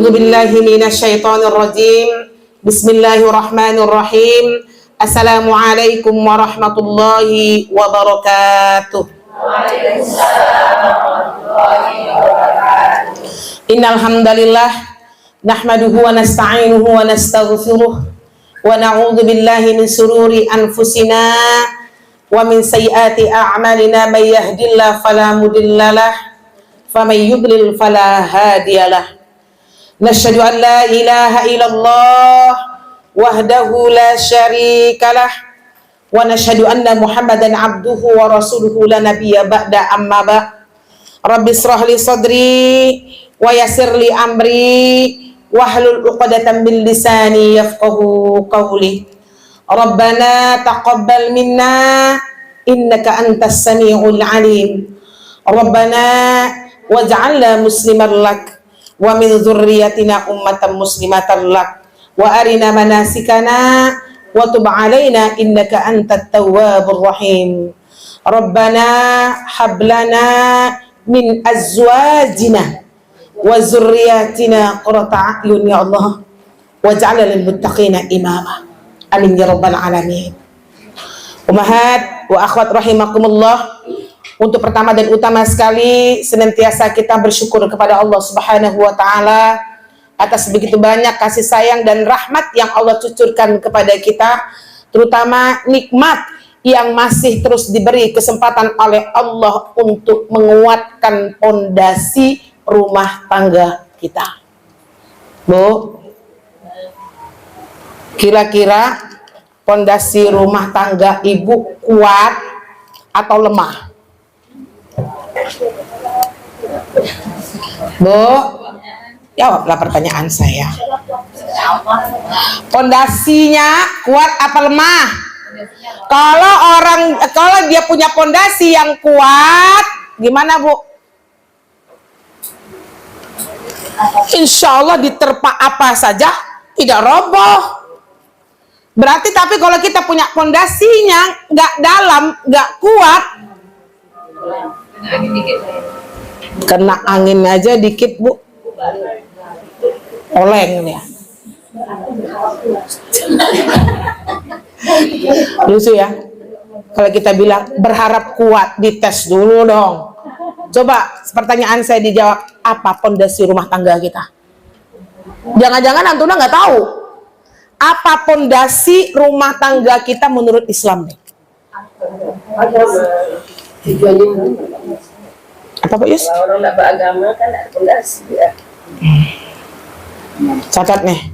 A'udzu billahi minasyaitonir rajim. Bismillahirrahmanirrahim. Assalamualaikum warahmatullahi wabarakatuh. Waalaikumsalam warahmatullahi wabarakatuh. Innal hamdalillah nahmaduhu wa nasta'inuhu wa nastaghfiruh wa na'udzu billahi min sururi anfusina wa min sayyiati a'malina may yahdihillahu fala mudhillalah wa may yudlil fala hadiyalah. Nashhadu an la ilaha illallah wahdahu la syarikalah wa nashhadu anna Muhammadan abduhu wa rasuluhu la nabiyya ba'da amma ba. Rabbi shrah li sadri wa yassir li amri wahlul 'uqdatam min lisani yafqahu qawli. Rabbana taqabbal minna innaka antas samiul alim. Rabbana waj'alna musliman lak wa min dzurriyyatina ummatan muslimatan lak wa arina manasikana wa tub 'alaina innaka antat tawwabur rahim. Rabbana hab lana min azwajina wa dzurriyyatina qurrata a'yun ya Allah waj'alna lil muttaqina imama. Amin ya rabbal alamin. Ummahat wa akhwat rahimakumullah. Untuk pertama dan utama sekali, senantiasa kita bersyukur kepada Allah Subhanahu wa taala atas begitu banyak kasih sayang dan rahmat yang Allah cucurkan kepada kita, terutama nikmat yang masih terus diberi kesempatan oleh Allah untuk menguatkan pondasi rumah tangga kita. Bu, kira-kira pondasi rumah tangga ibu kuat atau lemah? Bu, jawablah pertanyaan saya. Pondasinya kuat apa lemah? Kalau dia punya pondasi yang kuat, gimana Bu? Insya Allah diterpa apa saja tidak roboh. Berarti tapi kalau kita punya pondasinya nggak dalam, nggak kuat, kena angin aja dikit Bu, oleng ya. Lucu ya kalau kita bilang berharap kuat, dites dulu dong. Coba pertanyaan saya dijawab, apa pondasi rumah tangga kita? Jangan-jangan Antuna nggak tahu apa pondasi rumah tangga kita menurut Islam nih? Apa Pak Yus? Orang tidak beragama kan ada pondasi ya. Catat nih.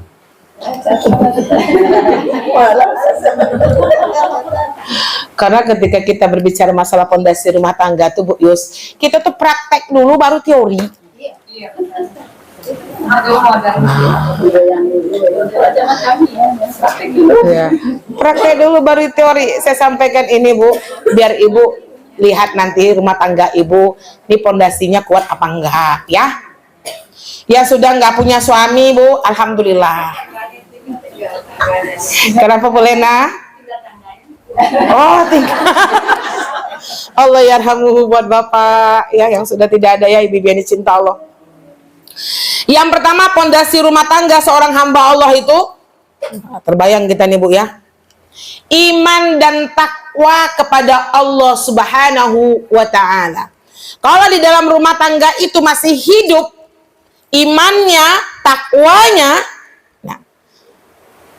Karena ketika kita berbicara masalah pondasi rumah tangga tuh Bu Yus, kita tuh praktek dulu baru teori. Iya. Ya. Praktek dulu baru teori. Saya sampaikan ini Bu, biar Ibu lihat nanti rumah tangga Ibu ini pondasinya kuat apa enggak ya. Ya sudah nggak punya suami Bu, alhamdulillah. Kenapa Bu Lena? Oh, tinggal. Allah yarhamuhu buat Bapak ya yang sudah tidak ada ya, Ibu Biani cinta Allah. Yang pertama, pondasi rumah tangga seorang hamba Allah itu terbayang kita nih Bu ya. Iman dan takwa kepada Allah Subhanahu wa ta'ala. Kalau di dalam rumah tangga itu masih hidup imannya, takwanya, nah,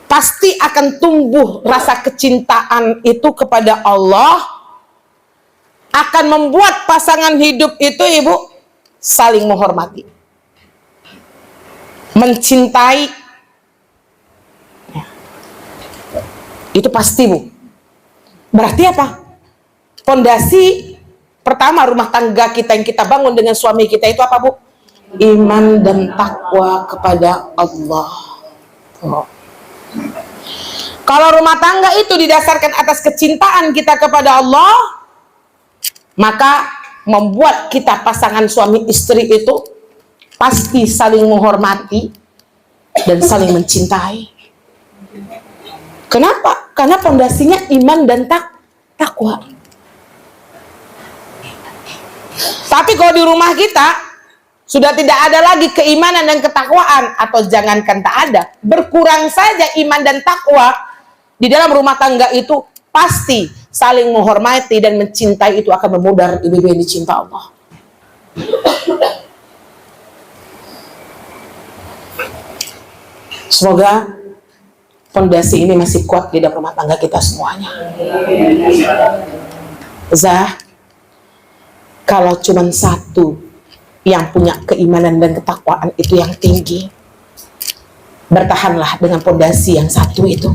pasti akan tumbuh rasa kecintaan itu kepada Allah, akan membuat pasangan hidup itu Ibu saling menghormati, mencintai. Itu pasti Bu. Berarti apa? Pondasi pertama rumah tangga kita yang kita bangun dengan suami kita itu apa Bu? Iman dan takwa kepada Allah. Oh. Kalau rumah tangga itu didasarkan atas kecintaan kita kepada Allah, maka membuat kita pasangan suami istri itu pasti saling menghormati dan saling mencintai. Kenapa? Karena pondasinya iman dan takwa. Tapi kalau di rumah kita sudah tidak ada lagi keimanan dan ketakwaan, atau jangankan tak ada, berkurang saja iman dan takwa, di dalam rumah tangga itu pasti saling menghormati dan mencintai itu akan memudar ibu-ibu yang dicinta Allah. Semoga fondasi ini masih kuat di dalam rumah tangga kita semuanya. Zah, kalau cuma satu yang punya keimanan dan ketakwaan itu yang tinggi, bertahanlah dengan fondasi yang satu itu.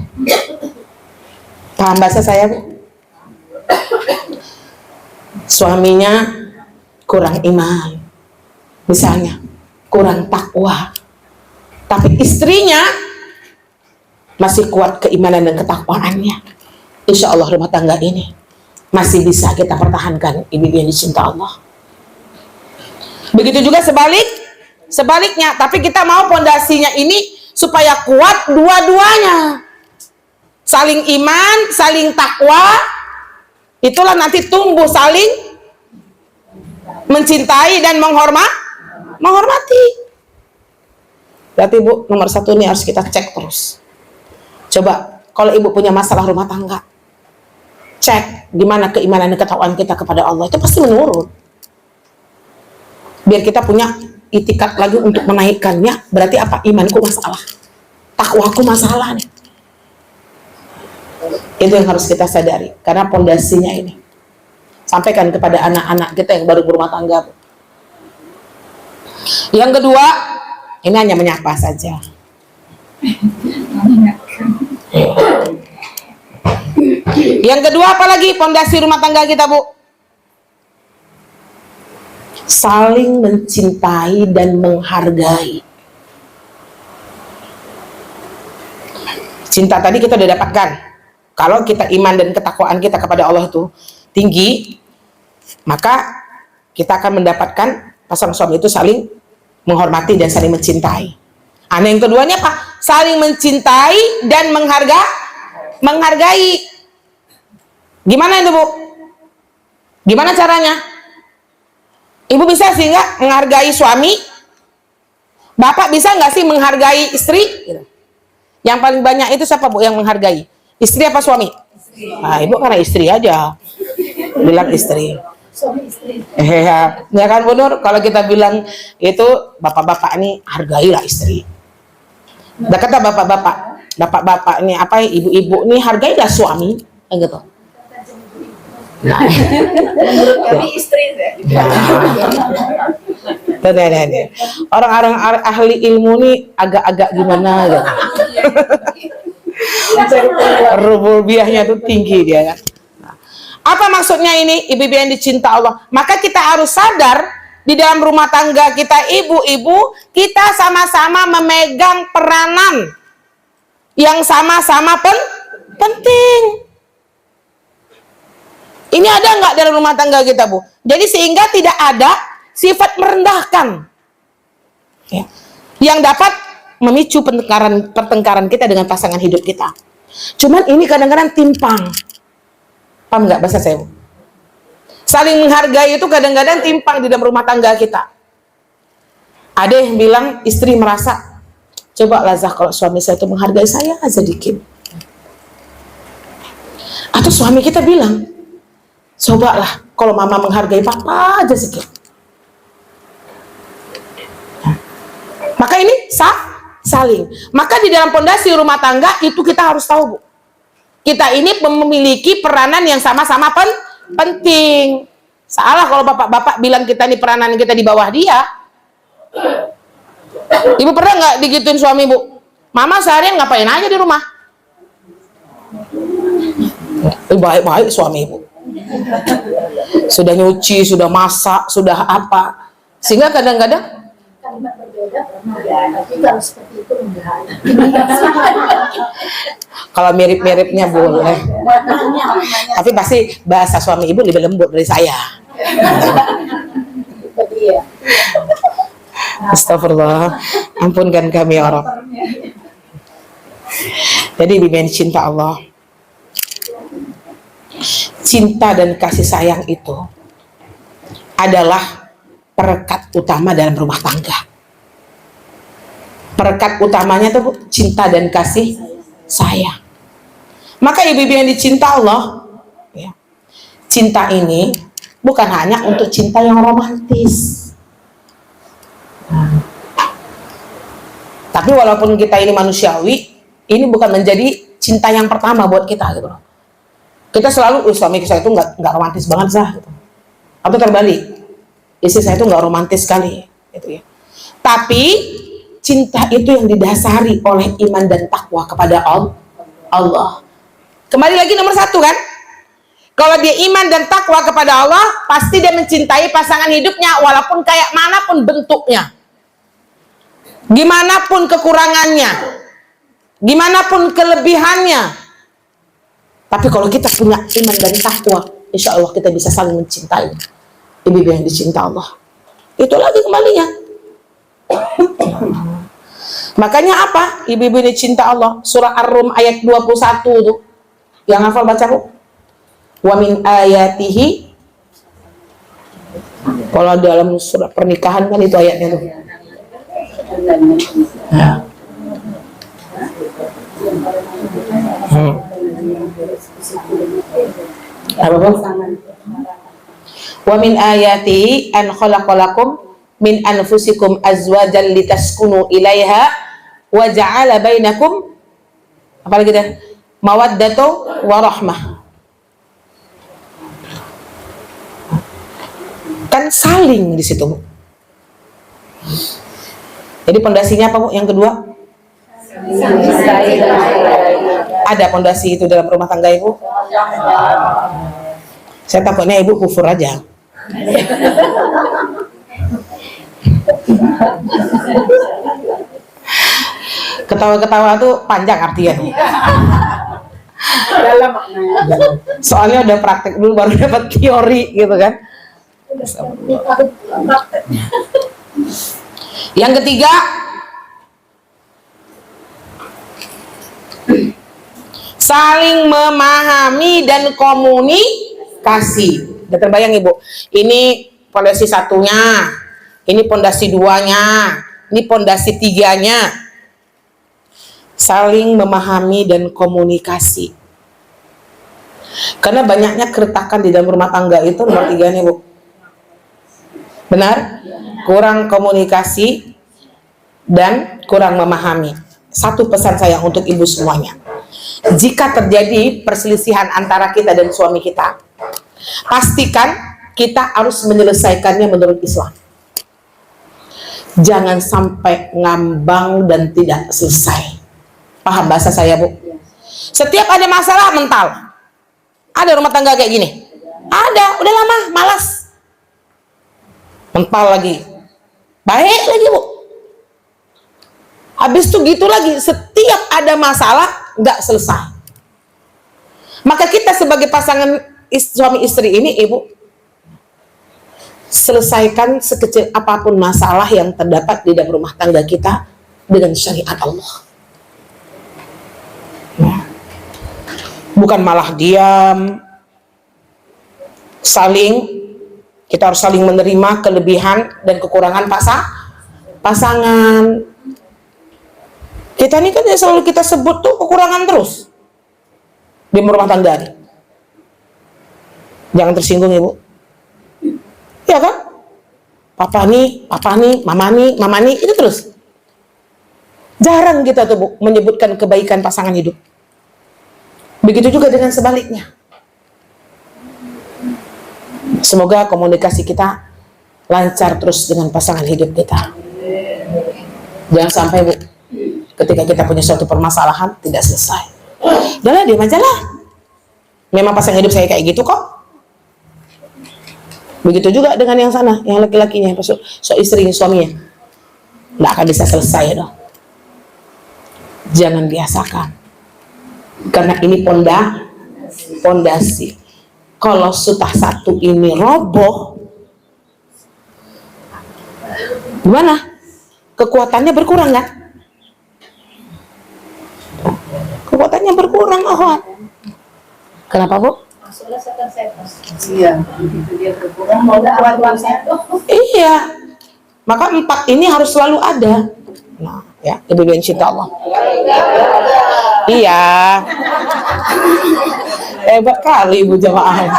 Paham bahasa saya, Bu? Suaminya kurang iman, misalnya kurang takwa, tapi istrinya masih kuat keimanan dan ketakwaannya, insya Allah rumah tangga ini masih bisa kita pertahankan, ibu yang dicinta Allah. Begitu juga sebaliknya, tapi kita mau pondasinya ini supaya kuat dua-duanya, saling iman, saling takwa, itulah nanti tumbuh saling mencintai dan menghormati. Berarti Bu, nomor satu ini harus kita cek terus. Coba kalau ibu punya masalah rumah tangga, cek gimana keimanan dan ketakwaan kita kepada Allah, itu pasti menurun. Biar kita punya itikat lagi untuk menaikkannya. Berarti apa? Imanku masalah, takwaku masalah nih. Itu yang harus kita sadari, karena pondasinya ini. Sampaikan kepada anak-anak kita yang baru berumah tangga. Yang kedua, ini hanya menyapa saja. Yang kedua, apalagi pondasi rumah tangga kita, Bu? Saling mencintai dan menghargai. Cinta tadi kita udah dapatkan. Kalau kita iman dan ketakwaan kita kepada Allah itu tinggi, maka kita akan mendapatkan pasangan suami itu saling menghormati dan saling mencintai. Yang keduanya apa? Saling mencintai dan menghargai. Gimana itu, Bu? Gimana caranya? Ibu bisa sih nggak menghargai suami? Bapak bisa nggak sih menghargai istri? Yang paling banyak itu siapa, Bu, yang menghargai? Istri apa suami? Istri. Nah, Ibu karena istri aja bilang istri. Suami istri. Ya kan, Bu Nur? Kalau kita bilang itu bapak-bapak ini hargailah istri. Udah kata bapak-bapak ini apa, ibu-ibu nih hargailah suami, gitu. Nah, menurut kami istri deh. Orang-orang ahli ilmu nih agak-agak gimana gitu. Rububiahnya tuh tinggi dia kan. Apa maksudnya ini, ibu-ibu yang dicinta Allah? Maka kita harus sadar di dalam rumah tangga kita, ibu-ibu, kita sama-sama memegang peranan yang sama-sama penting. Ini ada nggak dalam rumah tangga kita, Bu? Jadi sehingga tidak ada sifat merendahkan, ya, yang dapat memicu pertengkaran kita dengan pasangan hidup kita. Cuman ini kadang-kadang timpang. Paham nggak bahasa saya, Bu? Saling menghargai itu kadang-kadang timpang di dalam rumah tangga kita. Ada yang bilang istri merasa, coba Lazah kalau suami saya itu menghargai saya sedikit. Atau suami kita bilang, cobalah kalau mama menghargai papa aja sedikit. Maka ini saling. Maka di dalam pondasi rumah tangga itu kita harus tahu, Bu. Kita ini memiliki peranan yang sama-sama penting. Salah kalau bapak-bapak bilang kita ini peranan kita di bawah dia. Ibu pernah nggak digituin suami, Bu? Mama seharian ngapain aja di rumah? Baik-baik suami Ibu. Sudah nyuci, sudah masak, sudah apa. Sehingga kadang-kadang Kalimat berbeda pernah ya, tapi kalau seperti itu enggak. kalau mirip-miripnya boleh. Tapi pasti bahasa suami Ibu lebih lembut dari saya. Astagfirullah, ampunkan kami ya Rabb. Jadi bimbingan cinta Allah, cinta dan kasih sayang itu adalah perekat utama dalam rumah tangga. Perekat utamanya tuh Bu, cinta dan kasih sayang. Maka ibu-ibu yang dicinta Allah, ya, cinta ini bukan hanya untuk cinta yang romantis. Tapi walaupun kita ini manusiawi, ini bukan menjadi cinta yang pertama buat kita gitu loh. Kita selalu, suami saya itu nggak romantis banget sah, gitu. Atau terbalik, istri saya itu nggak romantis sekali, gitu ya. Tapi cinta itu yang didasari oleh iman dan takwa kepada Allah. Kembali lagi nomor satu kan? Kalau dia iman dan takwa kepada Allah, pasti dia mencintai pasangan hidupnya walaupun kayak manapun bentuknya. Gimana pun kekurangannya, gimana pun kelebihannya. Tapi kalau kita punya iman dan takwa, insya Allah kita bisa saling mencintai. Ibu yang dicinta Allah. Itu lagi kembalinya. Makanya apa? Ibu-ibu dicinta Allah. Surah Ar-Rum ayat 21 tuh. Yang hafal baca Bu. Wa min ayatihi. Kalau dalam surah pernikahan kan itu ayatnya tuh. Ya. Apa Bu? Wa min ayatihi an khalaqalakum min anfusikum azwajan litaskunu ilaiha wa ja'ala bainakum apa lagi dah? Mawaddatu wa rahmah. Kan saling di situ Bu. Jadi pondasinya apa Bu? Yang kedua? Ada pondasi itu dalam rumah tangga Ibu? Saya takutnya Ibu kufur aja. Ketawa-ketawa tuh panjang artinya tuh. Soalnya udah praktek dulu baru dapat teori gitu kan. Yang ketiga, saling memahami dan komunikasi. Udah terbayang Ibu? Ini pondasi satunya, ini pondasi duanya, ini pondasi tiganya. Saling memahami dan komunikasi. Karena banyaknya keretakan di dalam rumah tangga itu nomor 3 nih Bu. Benar? Kurang komunikasi dan kurang memahami. Satu pesan saya untuk ibu semuanya. Jika terjadi perselisihan antara kita dan suami kita, pastikan kita harus menyelesaikannya menurut Islam. Jangan sampai ngambang dan tidak selesai. Paham bahasa saya Bu? Setiap ada masalah mental. Ada rumah tangga kayak gini? Ada, udah lama, malas. Mental lagi. Baik lagi Bu. Habis itu gitu lagi, setiap ada masalah nggak selesai. Maka kita sebagai pasangan suami istri ini Ibu, selesaikan sekecil apapun masalah yang terdapat di dalam rumah tangga kita dengan syariat Allah. Bukan malah diam. Kita harus saling menerima kelebihan dan kekurangan pasangan. Kita ini kan selalu kita sebut tuh kekurangan terus di rumah tangga nih. Jangan tersinggung Ibu. Ya kan? Papa nih, mama nih, itu terus. Jarang kita tuh Bu menyebutkan kebaikan pasangan hidup. Begitu juga dengan sebaliknya. Semoga komunikasi kita lancar terus dengan pasangan hidup kita. Jangan sampai Bu, ketika kita punya suatu permasalahan tidak selesai. Udah diam aja lah. Memang pasangan hidup saya kayak gitu kok. Begitu juga dengan yang sana, yang laki-lakinya, istrinya, suaminya. Nggak akan bisa selesai dong. Jangan biasakan. Karena ini pondasi. Kalau sudah satu ini roboh, gimana? Kekuatannya berkurang kan? Kekuatannya berkurang, Kenapa Bu? Masalah sekarang saya pas. Iya, begitu dia berkurang mau Udah kuat kuat-kuatnya tuh. Iya. Maka 4 ini harus selalu ada. Nah, ya, ibu cinta Allah. Iya. Hebat kali ibu jamaah.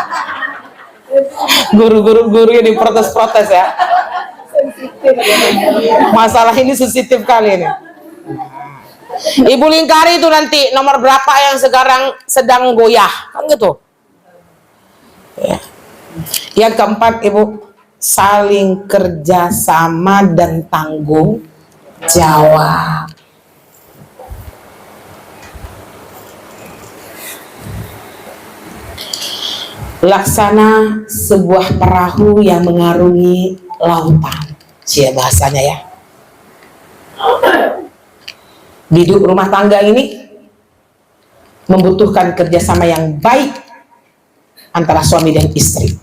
Guru-guru yang diprotes-protes ya. Masalah ini sensitif kali ini. Ibu lingkari itu nanti nomor berapa yang sekarang sedang goyah, kan gitu. Ya. Yang keempat, ibu, saling kerja sama dan tanggung jawab. Laksana sebuah perahu yang mengarungi lautan. Cia bahasanya ya. Hidup rumah tangga ini membutuhkan kerjasama yang baik antara suami dan istri.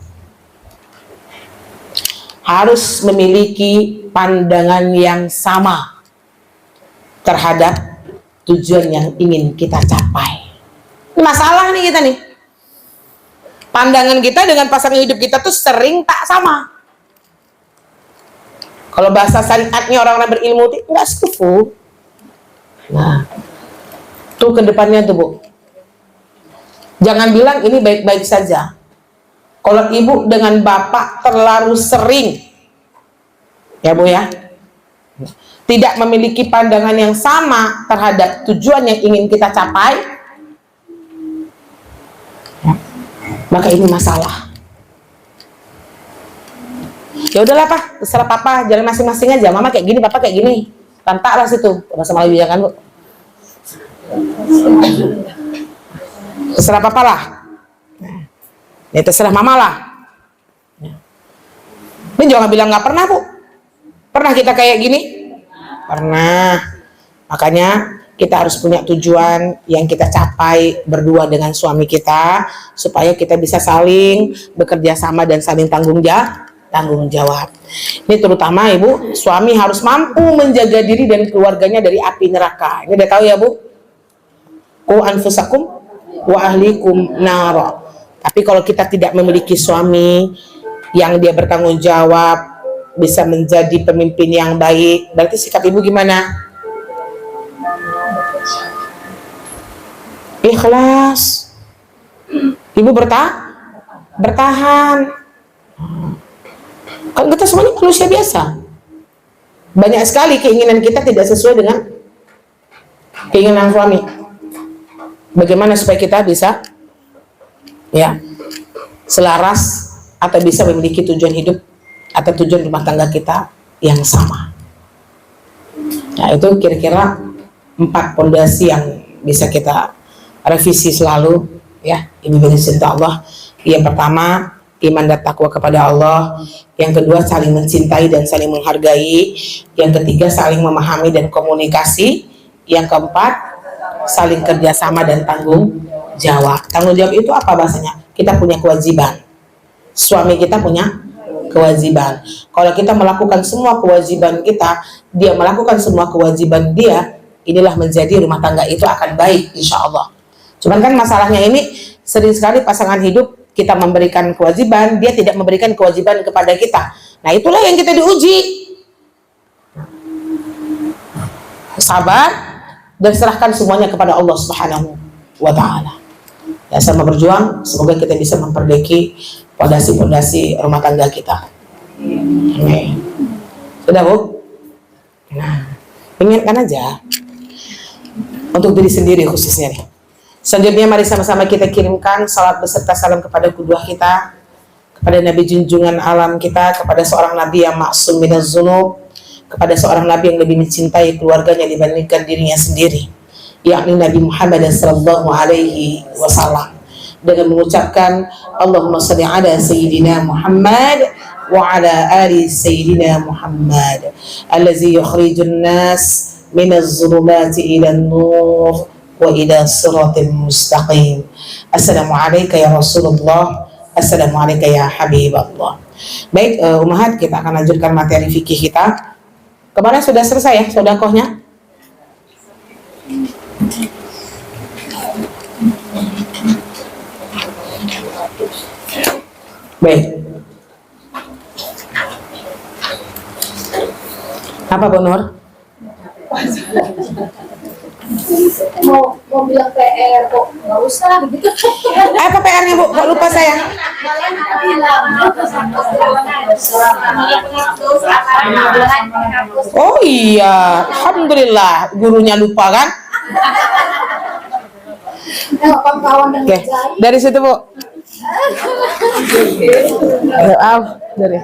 Harus memiliki pandangan yang sama terhadap tujuan yang ingin kita capai. Masalah nih kita nih. Pandangan kita dengan pasangan hidup kita tuh sering tak sama. Kalau bahasa syariatnya orang-orang berilmu itu enggak sekufu. Nah, tuh ke depannya tuh Bu. Jangan bilang ini baik-baik saja. Kalau ibu dengan bapak terlalu sering, ya Bu ya, tidak memiliki pandangan yang sama terhadap tujuan yang ingin kita capai, maka ini masalah. Ya udahlah Pak, terserah Papa, jalan masing-masing aja. Mama kayak gini, Papa kayak gini. Tantaklah situ, bahasa Melayu ya kan Bu. Terserah Papa lah. Ya terserah Mama lah. Ini jangan bilang nggak pernah Bu. Pernah kita kayak gini? Pernah. Makanya kita harus punya tujuan yang kita capai berdua dengan suami kita, supaya kita bisa saling bekerja sama dan saling tanggung jawab. Ini terutama Ibu, suami harus mampu menjaga diri dan keluarganya dari api neraka. Ini udah tahu ya Bu? Qu anfusakum wa ahlikum nara. Tapi kalau kita tidak memiliki suami yang dia bertanggung jawab, bisa menjadi pemimpin yang baik, berarti sikap Ibu gimana? Ikhlas. Ibu bertahan. Kalau kita semuanya manusia biasa. Banyak sekali keinginan kita tidak sesuai dengan keinginan suami. Bagaimana supaya kita bisa ya selaras atau bisa memiliki tujuan hidup atau tujuan rumah tangga kita yang sama. Nah, itu kira-kira 4 pondasi yang bisa kita revisi selalu ya. Ini bagi cinta Allah. Yang pertama, iman dan takwa kepada Allah. Yang kedua, saling mencintai dan saling menghargai. Yang ketiga, saling memahami dan komunikasi. Yang keempat, saling kerjasama dan tanggung jawab. Tanggung jawab itu apa bahasanya? Kita punya kewajiban. Suami kita punya kewajiban. Kalau kita melakukan semua kewajiban kita, dia melakukan semua kewajiban dia, inilah menjadi rumah tangga itu akan baik insya Allah. Cuman kan masalahnya ini sering sekali pasangan hidup kita memberikan kewajiban, dia tidak memberikan kewajiban kepada kita. Nah itulah yang kita diuji. Sabar dan serahkan semuanya kepada Allah Subhanahu wa Ta'ala. Ya, sama berjuang, semoga kita bisa memperbaiki fondasi-fondasi rumah tangga kita. Amin. Sudah Bu? Nah, ingatkan aja untuk diri sendiri khususnya nih. Selanjutnya mari sama-sama kita kirimkan salat beserta salam kepada kedua kita, kepada Nabi junjungan alam kita, kepada seorang Nabi yang maksum minaz dzunub, kepada seorang Nabi yang lebih mencintai keluarganya dibandingkan dirinya sendiri, yakni Nabi Muhammad sallallahu alaihi wasallam, dengan mengucapkan Allahumma shalli ala sayyidina Muhammad wa ala ali sayyidina Muhammad allazi yukhrijun nas minaz zulumati ilan nur wa ila siratil mustaqim. Assalamualaikum ya Rasulullah, assalamualaikum ya Habiballah. Baik, Ummahat, kita akan lanjutkan materi fikih kita. Kemarin sudah selesai ya sedekahnya? Baik. Apa Bu Nur? Mau bilang PR kok nggak usah gitu. Apa PR-nya Bu? Kok lupa saya? Oh iya, alhamdulillah gurunya lupa kan? Kawan-kawan yang Oke, dari situ Bu. Maaf, dari.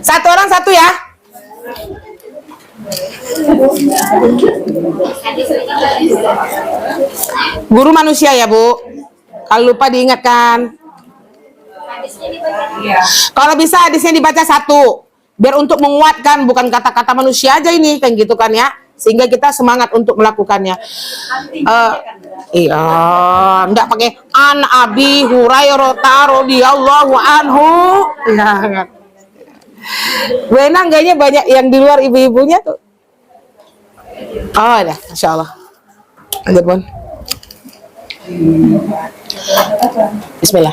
Satu orang satu ya. Guru manusia ya Bu. Kalau lupa diingatkan. Kalau bisa hadisnya dibaca satu, biar untuk menguatkan, bukan kata-kata manusia aja ini, kan gitu kan ya, sehingga kita semangat untuk melakukannya. Iya, enggak pakai an Abi Hurairah radhiyallahu anhu. Ya, Wenang kayaknya banyak yang di luar ibu-ibunya tuh. Oh, ada, Masya Allah. Lanjut, Bon. Bismillah.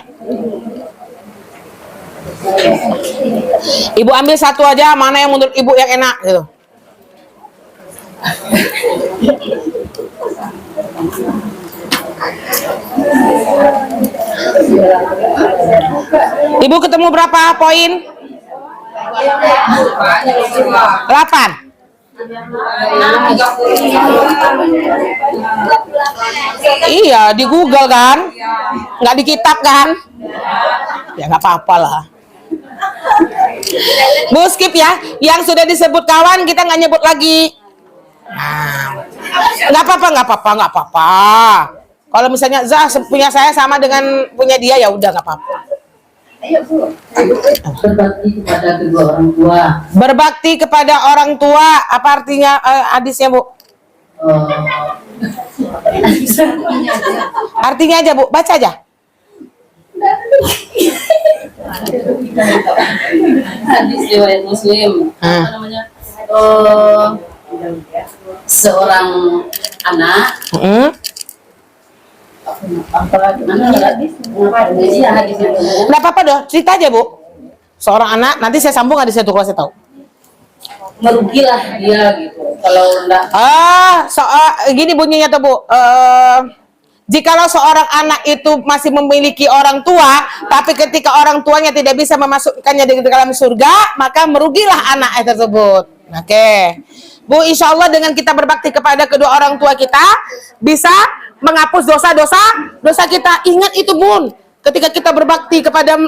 Ibu ambil satu aja, mana yang menurut ibu yang enak gitu. Ibu ketemu berapa poin? 8. Iya, di Google kan, nggak di kitab kan? Ya nggak apa-apa lah. Bu skip ya, yang sudah disebut kawan kita nggak nyebut lagi. Nah, nggak apa-apa. Kalau misalnya Zah punya saya sama dengan punya dia ya udah nggak apa-apa. Berbakti kepada kedua orang tua. Berbakti kepada orang tua, apa artinya hadisnya Bu? Artinya aja Bu, baca aja. Hadis riwayat Muslim. Apa namanya? Seorang anak. Nggak apa-apa dong, cerita aja Bu. Seorang anak, nanti saya sambung hadisnya tuh kalau saya tahu. Merugilah dia gitu. Kalau enggak. Gini bunyinya tuh Bu. Jikalau seorang anak itu masih memiliki orang tua, tapi ketika orang tuanya tidak bisa memasukkannya di dalam surga, maka merugilah anak tersebut. Oke. Bu, insya Allah dengan kita berbakti kepada kedua orang tua kita, bisa menghapus dosa kita. Ingat itu Bun, ketika kita berbakti kepada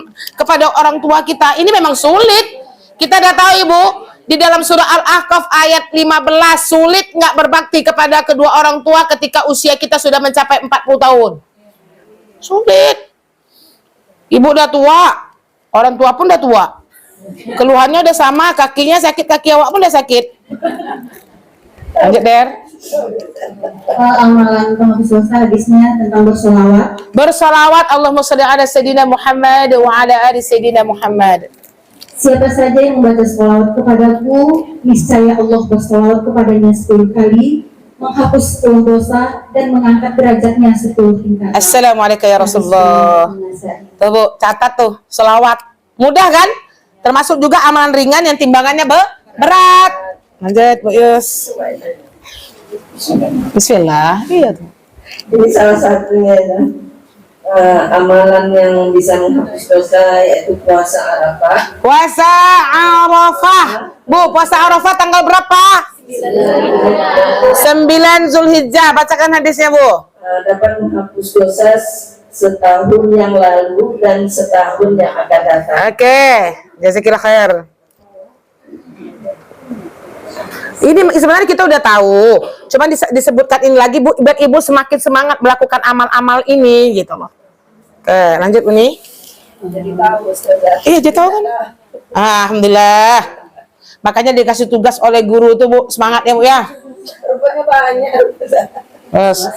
orang tua kita, ini memang sulit. Kita udah tahu Ibu, di dalam surah Al-Ahqaf ayat 15, sulit nggak berbakti kepada kedua orang tua ketika usia kita sudah mencapai 40 tahun. Sulit. Ibu udah tua, orang tua pun udah tua. Keluhannya udah sama, kakinya sakit, kaki awak pun udah sakit. Lanjut, Der. Amalan penghapus dosa hadisnya tentang bersolawat. Bersolawat, Allahumma sholli ala Sayyidina Muhammad wa ala ali Sayyidina Muhammad. Siapa saja yang membaca sholawat kepadaku, niscaya Allah bersolawat kepadanya 10 kali, menghapus 10 dosa dan mengangkat derajatnya 10 tingkat. Assalamualaikum ya Rasulullah. Tuh Bu, catat tuh, sholawat. Mudah kan? Termasuk juga amalan ringan yang timbangannya berat. Lanjut Bu Yus. Bismillah. Iya tuh. Ini salah satunya ya. Amalan yang bisa menghapus dosa yaitu puasa Arafah. Puasa Arafah. Bu, puasa Arafah tanggal berapa? 9 Zulhijjah. Bacakan hadisnya Bu. Dapat menghapus dosa setahun yang lalu dan setahun yang akan datang. Oke, jazakillah khair. Ini sebenarnya kita udah tahu, cuman disebutkan ini lagi Bu, biar Ibu semakin semangat melakukan amal-amal ini gitu loh. Oke, lanjut ini. Jadi tahu Ustazah. Iya, jadi tahu kan? Alhamdulillah. Makanya dikasih tugas oleh guru tuh Bu, semangat ya Bu ya. Rupanya banyak Ustazah. Terus.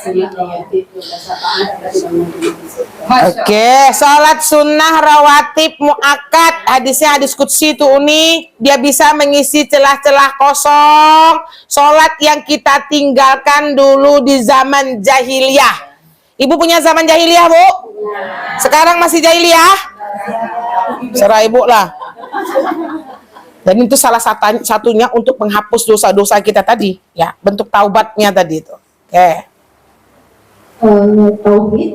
Oke, salat sunnah rawatib muakkad, hadisnya hadis qudsi itu Uni, dia bisa mengisi celah-celah kosong salat yang kita tinggalkan dulu di zaman jahiliyah. Ibu punya zaman jahiliyah Bu? Sekarang masih jahiliyah? Serah ibu lah. Dan itu salah satunya untuk menghapus dosa-dosa kita tadi, ya, bentuk taubatnya tadi itu. Oke. Tauhid,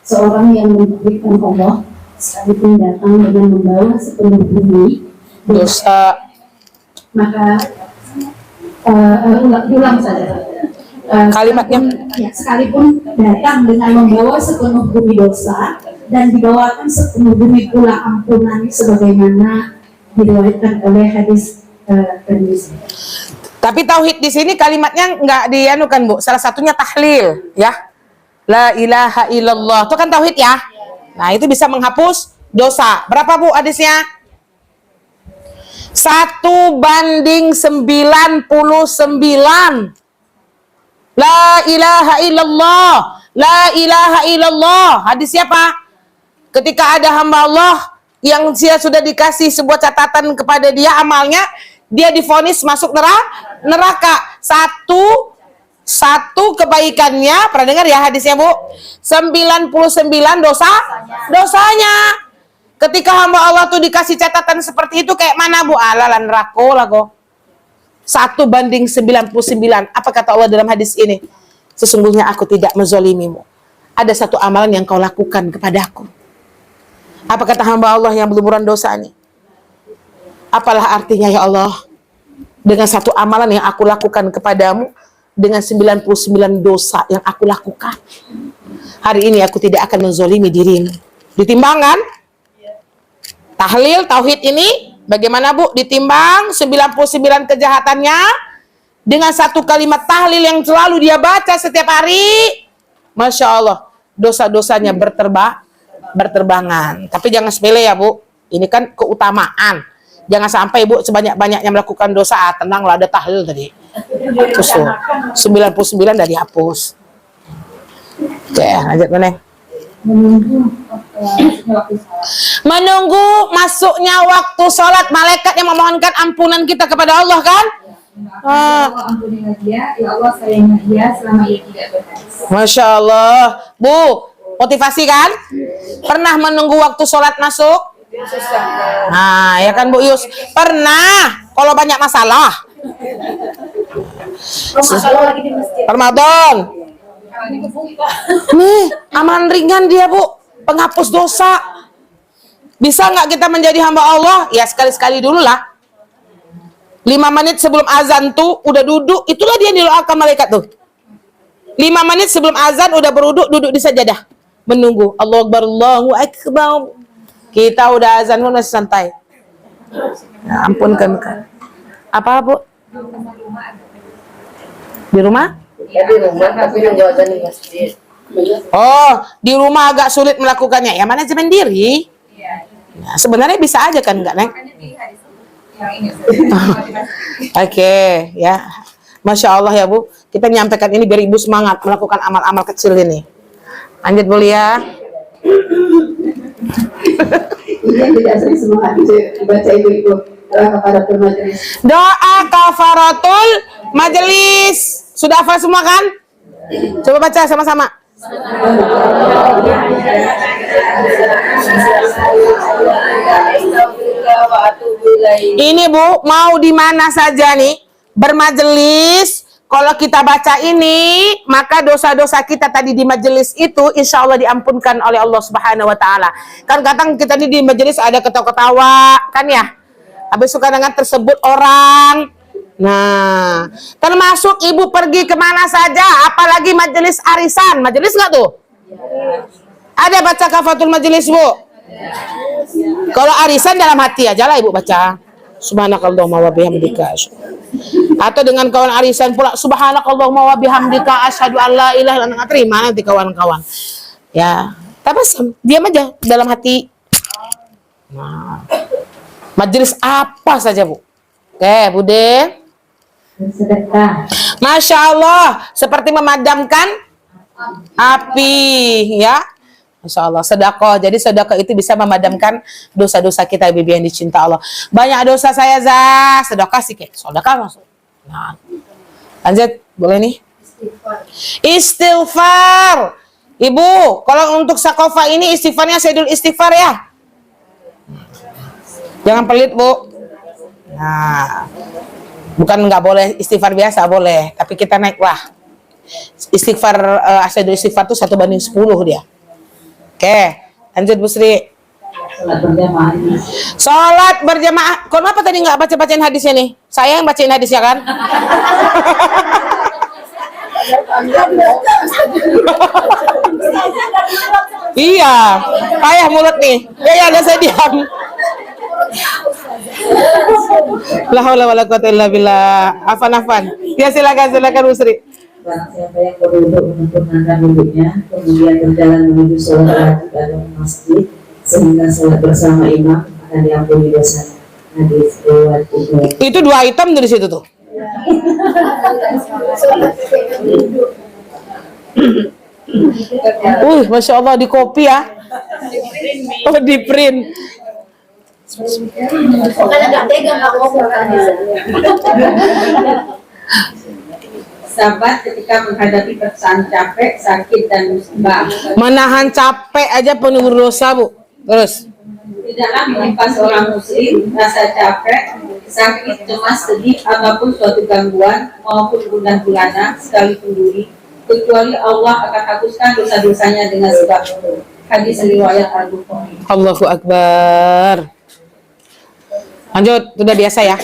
seorang yang memberikan Allah sekalipun datang dengan membawa sepenuh bumi Dosa. maka ulang saja. Kalimatnya. Sekalipun datang dengan membawa sepenuh bumi dosa dan dibawakan sepenuh bumi pula ampunan sebagaimana diriwayatkan oleh hadis Tirmidzi. Tapi tauhid di sini kalimatnya nggak dianukan, Bu. Salah satunya tahlil, ya. La ilaha illallah. Itu kan tauhid ya. Nah, itu bisa menghapus dosa. Berapa, Bu, hadisnya? 1:99. La ilaha illallah. La ilaha illallah. Hadis siapa? Ketika ada hamba Allah yang dia sudah dikasih sebuah catatan kepada dia amalnya, dia divonis masuk neraka. Satu kebaikannya, pernah dengar ya hadisnya, Bu? 99 dosanya. Ketika hamba Allah tuh dikasih catatan seperti itu, kayak mana, Bu? Ala neraka lah kok. 1:99. Apa kata Allah dalam hadis ini? Sesungguhnya aku tidak menzolimimu. Ada satu amalan yang kau lakukan kepadaku. Apa kata hamba Allah yang berlumuran dosa ini? Apalah artinya ya Allah? Dengan satu amalan yang aku lakukan kepadamu, dengan 99 dosa yang aku lakukan. Hari ini aku tidak akan menzolimi dirimu. Ditimbangkan? Tahlil, tauhid ini, bagaimana, Bu? Ditimbang 99 kejahatannya dengan satu kalimat tahlil yang selalu dia baca setiap hari. Masya Allah, dosa-dosanya berterbangan. Tapi jangan sepele ya, Bu. Ini kan keutamaan. Jangan sampai, Bu, sebanyak-banyaknya melakukan dosa. Tenanglah, ada tahlil tadi. Hapus tuh. 99 udah dihapus. Oke, lanjut mana? Menunggu masuknya waktu sholat. Malaikat yang memohonkan ampunan kita kepada Allah kan? Ampunilah dia, ya Allah sayangilah dia selama ia tidak berhadis. Masya Allah. Bu, motivasi kan? Pernah menunggu waktu sholat masuk? Nah, ya kan, Bu Yus? Pernah. Kalau banyak masalah. Masalah lagi di masjid. Ramadan. Nih, aman ringan dia, Bu. Penghapus dosa. Bisa nggak kita menjadi hamba Allah? Ya sekali-sekali dulu lah. 5 menit sebelum azan tuh udah duduk. Itulah dia yang didoakan malaikat tuh. 5 menit sebelum azan udah beruduk, duduk di sajadah. Menunggu. Allahu Akbar, Allahu Akbar. Kita udah azan pun masih santai. Ya, ampunkan. Apa, Bu? Di rumah? Ya di rumah, tapi menjawabkan di masjid. Oh, di rumah agak sulit melakukannya. Ya manajemen diri. Nah, sebenarnya bisa aja kan, enggak, Neng? Oke, ya. Masya Allah ya, Bu. Kita menyampaikan ini biar Ibu semangat melakukan amal-amal kecil ini. Lanjut, Bu ya. Ini tidak sering semangat dibaca ibu-ibu kafaratul majelis. Doa kafaratul majelis. Sudah hafal semua kan? Coba baca sama-sama. Ini, Bu, mau di mana saja nih bermajelis, kalau kita baca ini, maka dosa-dosa kita tadi di majelis itu insya Allah diampunkan oleh Allah Subhanahu wa Ta'ala. Kan kadang kita di majelis ada ketawa-ketawa, kan ya? Habis suka dengan tersebut orang. Nah, termasuk ibu pergi kemana saja, apalagi majelis arisan. Majelis nggak tuh? Ada baca kafatul majelis, Bu? Kalau arisan dalam hati aja lah ibu baca. Subhanakallahumma wa bihamdika. Atau dengan kawan arisan pula, subhanakallahumma wa bihamdika asyhadu an la ilaha illa anta. Terima nanti kawan-kawan. Ya, tabasam, diam aja dalam hati. Nah, majelis apa saja, Bu? Oke, Bude. Sedekah. Masya Allah, seperti memadamkan api, ya. Masya Allah, sedekah. Jadi sedekah itu bisa memadamkan dosa-dosa kita, Bibi yang dicinta Allah. Banyak dosa saya, sedekah sikit. Sedekah masuk. Nah, lanjut, boleh nih? Istighfar. Ibu, kalau untuk sakofa ini istighfarnya Sayyidul Istighfar ya. Jangan pelit, Bu. Nah, bukan nggak boleh istighfar biasa, boleh. Tapi kita naiklah. Istighfar, asyhadu istighfar itu 1/10 dia. Oke, lanjut Bu Sri. Sholat berjamaah. Kenapa tadi nggak baca-bacain hadisnya nih? Saya yang bacain hadisnya kan? Iya, payah mulut nih. Ya, ada saya diam. La haula wala quwwata illa billah. Afan. Ya silakan Bu Sri. Barang siapa yang berduduk menyempurnakan duduknya, kemudian berjalan menuju sholat wajib atau masjid, sehingga sholat bersama imam akan diampuni dosanya. Hadis riwayat Bukhari. Itu 2 item dari situ tuh. Masya Allah di copy ya. Oh di print. Makanya gak tegang kalau ngomong hadis. Sabar ketika menghadapi perasaan capek, sakit, dan musibah. Menahan capek aja penuh dosa, Bu. Terus. Tidaklah menimpa seorang muslim rasa capek, sakit, cemas, sedih, apapun suatu gangguan maupun gundah gulana sekalipun duri, kecuali Allah akan hapuskan dosa-dosanya dengan sebab hadis riwayat Al-Bukhari. Allahu Akbar. Lanjut, sudah biasa ya.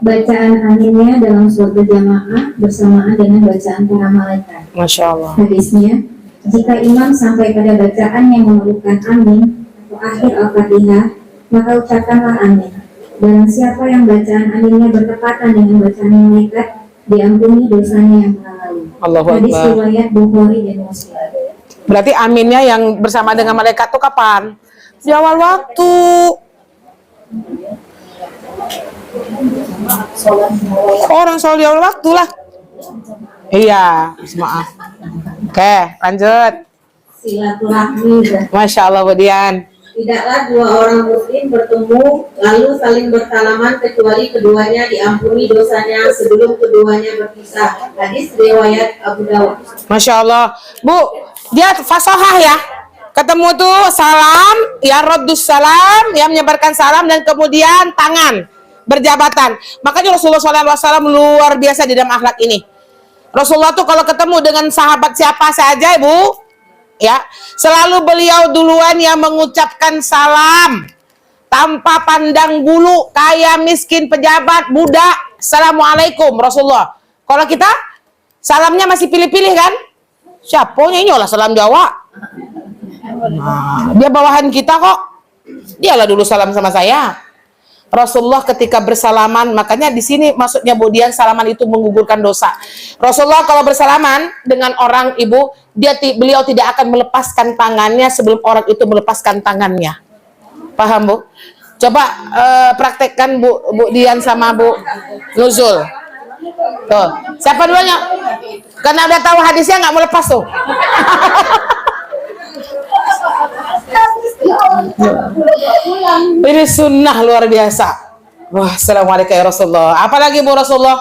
Bacaan aminnya dalam sholat berjamaah bersamaan dengan bacaan para malaikat. Masya Allah. Hadisnya, jika imam sampai pada bacaan yang memerlukan amin atau akhir Al-Fatihah, maka ucapkanlah amin. Barang siapa yang bacaan aminnya bertepatan dengan bacaan malaikat, diampuni dosanya yang lalu. Allahu Hadis Akbar. riwayat Bukhari dan Muslim. Berarti aminnya yang bersama dengan malaikat tuh kapan? Di awal waktu. Orang sholat di awal waktu lah. Iya, maaf. Oke, lanjut. Silaturahmi. Masya Allah, Bu Dian. Tidaklah dua orang muslim bertemu lalu saling bersalaman kecuali keduanya diampuni dosanya sebelum keduanya berpisah. Hadis riwayat Abu Dawud. Masya Allah. Bu, dia fasahah ya. Ketemu tuh salam, ya raddus salam, ya menyebarkan salam, dan kemudian tangan berjabatan. Makanya Rasulullah SAW luar biasa di dalam akhlak ini. Rasulullah tuh kalau ketemu dengan sahabat siapa saja, Ibu, ya, selalu beliau duluan yang mengucapkan salam tanpa pandang bulu, kaya, miskin, pejabat, budak. Assalamualaikum Rasulullah. Kalau kita salamnya masih pilih-pilih kan? Siapanya ini olah salam Jawa. Nah, dia bawahan kita kok. Dialah dulu salam sama saya. Rasulullah ketika bersalaman, makanya di sini maksudnya Budian salaman itu menggugurkan dosa. Rasulullah kalau bersalaman dengan orang, Ibu, beliau tidak akan melepaskan tangannya sebelum orang itu melepaskan tangannya. Paham, Bu? Coba praktekkan Bu Dian sama Bu Nuzul. Tuh, siapa dulunya? Karena udah tahu hadisnya nggak mau lepas tuh. Ini sunnah luar biasa. Wah, assalamualaikum ya Rasulullah. Apalagi Bu Rasulullah?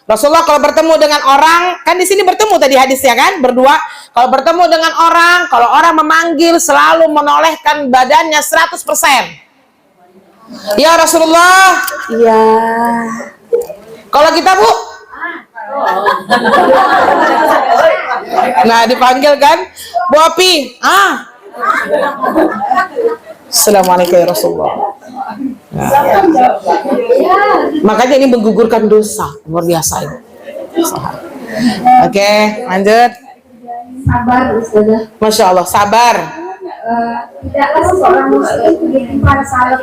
Rasulullah kalau bertemu dengan orang, kan di sini bertemu tadi hadisnya kan, berdua. Kalau bertemu dengan orang, kalau orang memanggil selalu menolehkan badannya 100%. Ya Rasulullah. Iya. Kalau kita, Bu? Nah, dipanggil kan, Bu Api. Assalamualaikum ya Rasulullah. Nah. Makanya ini menggugurkan dosa luar biasa ini. Oke, lanjut. Sabar, Ustazah. Masya Allah, sabar. Tidaklah seorang muslim ditimpa salah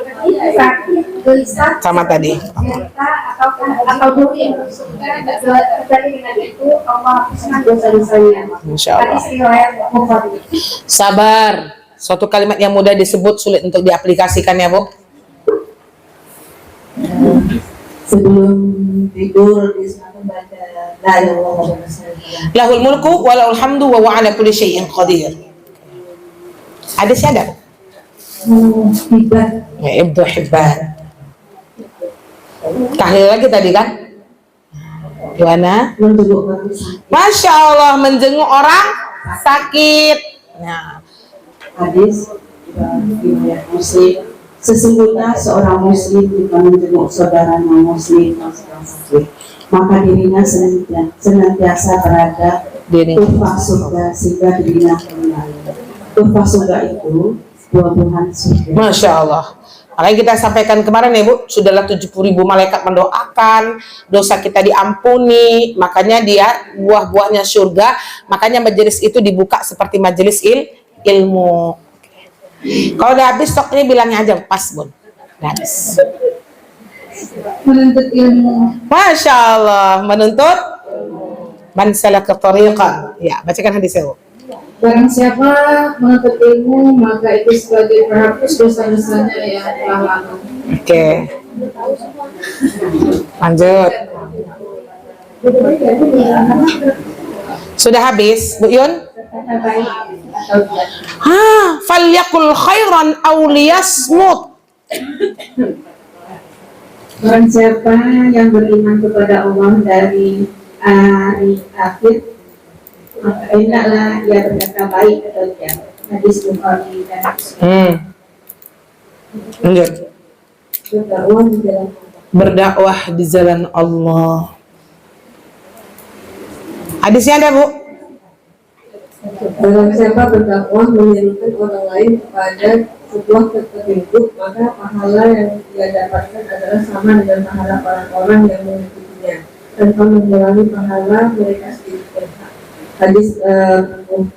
sakit, gelisah, Sama tadi. derita atau duri. Kecuali dengan itu Allah hapuskan dosa-dosanya. Masya Allah. Hadis riwayat Bukhari. Sabar. Suatu kalimat yang mudah disebut, sulit untuk diaplikasikan ya, Bu. Sebelum tidur bisa membaca la ilaha illallah. Lahul mulku wa lahul hamdu wa huwa ala kulli syai'in qadir. Hadisnya ada, Bu? Hibban. Ya, Ibnu Hibban. Tahlil lagi tadi kan? Gimana? Masya Allah, menjenguk orang sakit. Nah, Hadis riwayat Muslim, Sesungguhnya seorang muslim jika menjenguk saudara non-muslim yang sedang sakit, maka dirinya senantiasa berada kurva surga sehingga dirinya kembali. Kurva surga itu buah-buahan surga. Masya Allah. Makanya kita sampaikan kemarin ya Bu, sudahlah 70.000 malaikat mendoakan, dosa kita diampuni, makanya dia buah-buahnya surga, makanya majelis itu dibuka seperti majelis ilmu. Kalau udah habis stoknya bilangnya aja pas Bun. Udah habis. Menuntut ilmu. Masya Allah, menuntut man salaka tariqan. Ya, bacakan hadisnya Bu. Barang siapa menuntut ilmu, maka itu sebagai penghapus dosa-dosanya yang telah lalu. Oke. Lanjut. Sudah habis, Bu Yun? Falyakul khairan aw liyasmut. Barang siapa yang beriman kepada Allah dari hari akhir, maka hendaklah ia berkata baik atau diam. Hadis Bukhari dan Muslim. Lanjut. Berdakwah di jalan Allah. Berdakwah di jalan Allah. Hadisnya ada Bu? Barang siapa berdakwah menyerukan orang lain kepada sebuah petunjuk, maka pahala yang dia dapatkan adalah sama dengan pahala orang-orang yang mengikutinya, tanpa mengurangi pahala mereka sendiri. Hadis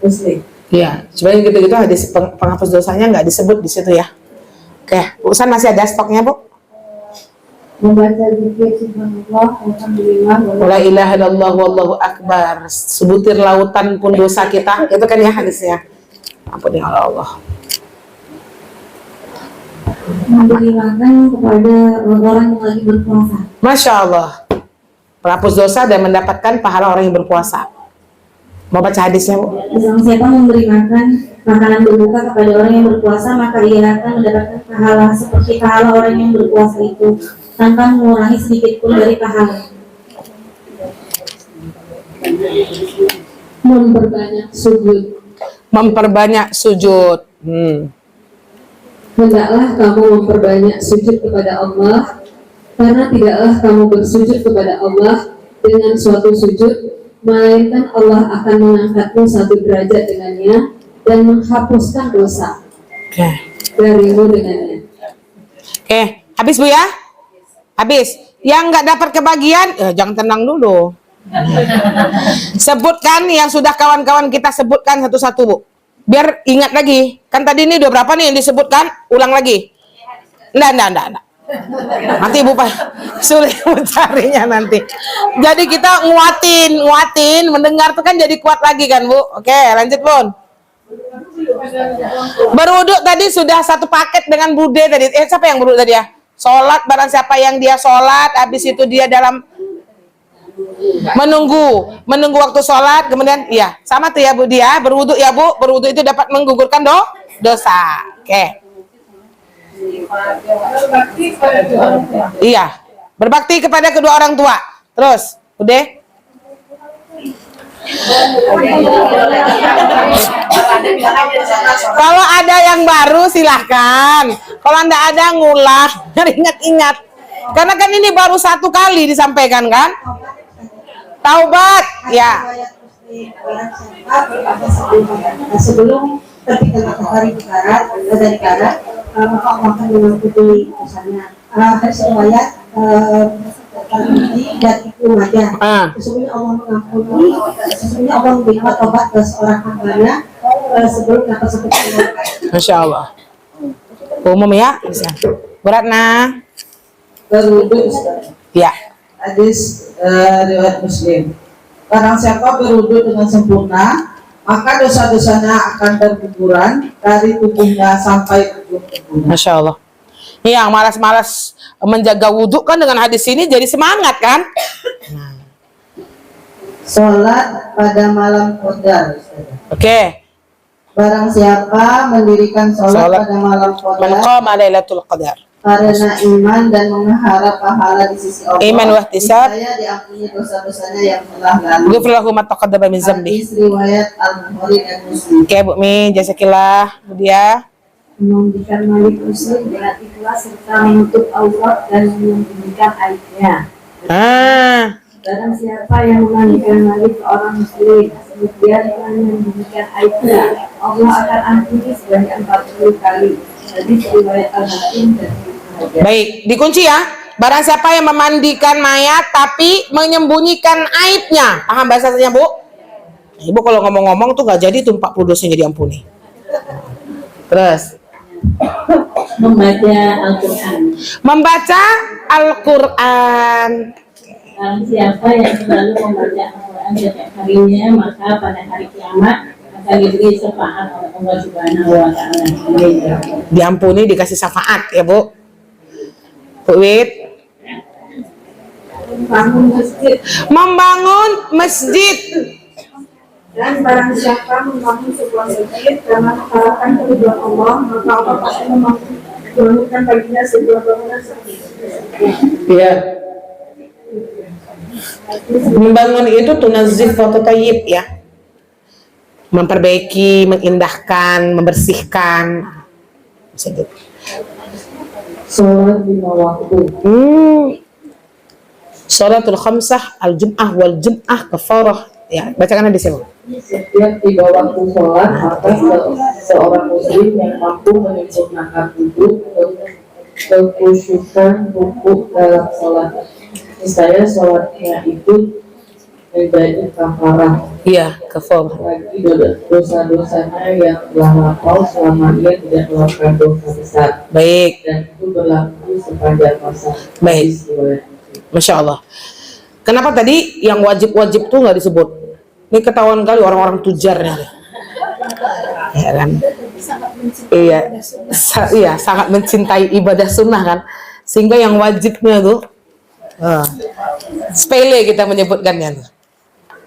Muslim. Iya, sebenarnya gitu-gitu hadis penghapus dosanya nggak disebut di situ ya. Oke, Usan masih ada stoknya Bu? Membaca zikir subhanallah, alhamdulillah, La ilaha illallah wallahu akbar. Sebutir lautan pun dosa kita. Itu kan ya hadisnya. Ampun ya Allah. memberi makan kepada orang yang lagi berpuasa. Masya Allah. Penghapus dosa dan mendapatkan pahala orang yang berpuasa. Mau baca hadisnya Bu? Barang siapa memberi makan makanan berbuka kepada orang yang berpuasa, maka ia akan mendapatkan pahala seperti pahala orang yang berpuasa itu, tanpa mengurangi sedikit pun dari pahala. Memperbanyak sujud. Memperbanyak sujud. Hendaklah kamu memperbanyak sujud kepada Allah, karena tidaklah kamu bersujud kepada Allah dengan suatu sujud, melainkan Allah akan mengangkatmu satu derajat dengannya dan menghapuskan dosa darimu dengannya. Oke, habis Bu ya? Habis. Yang nggak dapat kebagian, jangan tenang dulu. Sebutkan yang sudah kawan-kawan kita sebutkan satu-satu Bu. Biar ingat lagi. Kan tadi ini udah berapa nih yang disebutkan? Ulang lagi. Enggak. Nanti Bu Pak sulit mencarinya nanti. Jadi kita nguatin, mendengar tuh kan jadi kuat lagi kan Bu. Oke, lanjut Bun. Berwuduk tadi sudah satu paket dengan Bude tadi. Siapa yang berwuduk tadi ya? Sholat, barang siapa yang dia sholat, habis itu dia dalam menunggu waktu sholat, kemudian iya sama tuh ya Bu dia berwuduk ya Bu. Berwuduk itu dapat menggugurkan dosa. Oke. Iya, berbakti kepada kedua orang tua. Terus, udah? Kalau ada yang baru silahkan. Kalau anda ada ngulang, ingat-ingat. Karena kan ini baru satu kali disampaikan kan? Taubat, ya. Sebelum ketika matahari dari barat, maka Allah akan mengikuti dosanya. Hadis riwayat dan itu wajah. Sesungguhnya Allah mengampuni, sesungguhnya Allah memberikan tobat ke seorang hambanya sebelum yang tersebut. Masya Allah. Umum ya, berat nah. Berwudu Ya. hadis riwayat Muslim. Barang siapa berwudu dengan sempurna, maka dosa-dosanya akan berguguran dari tubuhnya sampai ujung tubuhnya. Masya Allah. Ini yang malas-malas menjaga wudhu kan dengan hadis ini jadi semangat kan? Sholat pada malam qadar. Oke. Barang siapa mendirikan sholat pada malam qadar, Man qama Lailatul Qadar. karena iman dan mengharap pahala di sisi Allah, Iman wa ihtisab. saya diampuni dosa-dosanya yang telah lalu. Ghufir lahu ma taqaddama min zambi. Hadis riwayat Al-Bukhari dan Muslim. Oke Bu Mi, jazakillah Bu Dia. memandikan mayit muslim dengan ikhlas serta menutup aurat dan menyembunyikan aibnya. Barang siapa yang memandikan mayit seorang muslim kemudian menyembunyikan aibnya, Allah akan ampuni sebanyak 40 kali. Hadis riwayat Al-Hakim dan Ibnu Majah. Baik, dikunci ya. Barang siapa yang memandikan mayat tapi menyembunyikan aibnya. Paham bahasanya, Bu? Ibu kalau ngomong-ngomong tuh gak jadi tuh 40 dosa jadi ampuni. Terus Membaca Al-Quran. membaca Al-Quran. Barang siapa yang selalu membaca Al-Quran setiap harinya, maka pada hari kiamat akan diberi syafaat oleh Allah Subhanahu wa Ta'ala. Diampuni, dikasih syafaat ya, Bu. Bu Wit. Bangun masjid. Membangun masjid. Dan barang siapa membangun sebuah masjid karena mengharapkan keridhaan Allah, maka Allah pasti membangunkan baginya sebuah bangunan seperti itu. Ya. Membangun itu tunazif wa tatayyib ya. Memperbaiki, mengindahkan, membersihkan. Bisa gitu. Sholat 5 waktu. Sholatul khamsah al-jum'ah wal jum'ah kafarah. Ya, bacakan hadis ini. Setiap 3 waktu sholat, maka seorang muslim yang mampu menyempurnakan wudhu, kekhusyukan rukuk dalam sholat. Misalnya sholatnya itu menjadi kafarah Iya, kafarah. bagi dosa-dosanya yang telah lampau selama ia tidak melakukan dosa besar, Baik, dan itu berlaku sepanjang masa. Baik. Hadis riwayat Muslim. Masya Allah. Kenapa tadi yang wajib-wajib tuh nggak disebut? Ini ketahuan kali orang-orang tujarnya. Ya kan? Iya, iya sangat mencintai ibadah sunnah kan, sehingga yang wajibnya tuh sepele kita menyebutkannya tuh.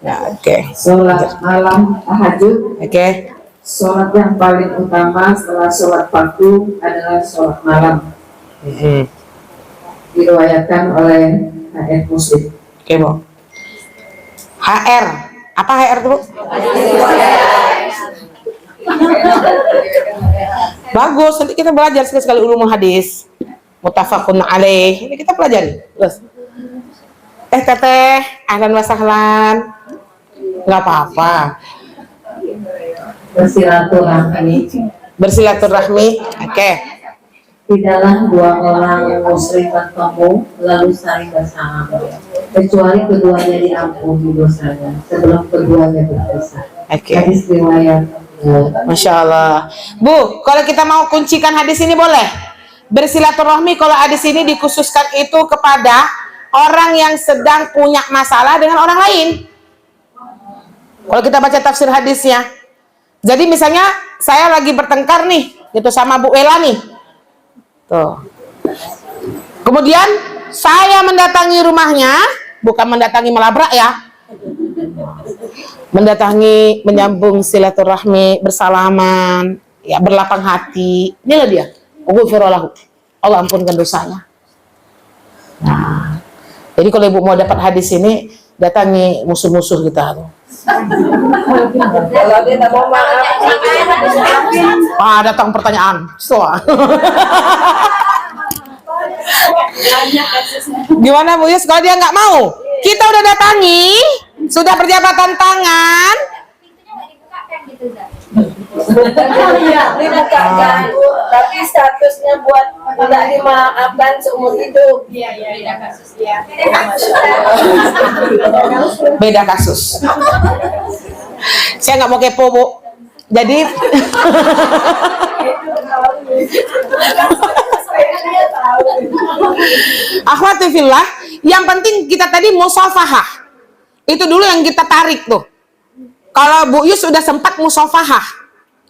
Ya, oke. Sholat malam tahajud. Oke. Sholat yang paling utama setelah sholat fardu adalah sholat malam. Diriwayatkan oleh HR Muslim. Oke, Bu. HR. Apa HR tuh, Bu? Bagus, nanti kita belajar sekali-sekali ulumul hadis. Muttafaqun alaih. Ini kita pelajari. Terus. Teteh, ahlan wa sahlan. Enggak apa-apa. Bersilaturahmi. Bersilaturahmi. Oke. Tidaklah dua orang muslim bertemu lalu saling bersama, kecuali keduanya diampuni dosanya sebelum keduanya berpisah. Oke. Hadis riwayat. Masya Allah. Bu, kalau kita mau kuncikan hadis ini boleh? Bersilaturahmi kalau hadis ini dikhususkan itu kepada orang yang sedang punya masalah dengan orang lain. Kalau kita baca tafsir hadisnya. Jadi misalnya saya lagi bertengkar nih, gitu sama Bu Ella nih. Tuh. Kemudian saya mendatangi rumahnya, bukan mendatangi melabrak ya. Mendatangi, menyambung silaturahmi, bersalaman, ya berlapang hati. Inilah dia. Ughfirullahu. Allah ampunkan dosanya. Nah, jadi kalau Ibu mau dapat hadis ini, datangi musuh-musuh kita tuh. Kalau dia tak mau maaf, Datang pertanyaan. Gimana Bu Yus? Kalau dia nggak mau, kita udah datangi, sudah berjabatan tangan. Tapi statusnya buat tidak dimaafkan seumur hidup. Beda kasus. Saya nggak mau kepo, Bu. Jadi akhwati fillah, yang penting kita tadi musafahah. Itu dulu yang kita tarik tuh. Kalau Bu Yus sudah sempat musafahah,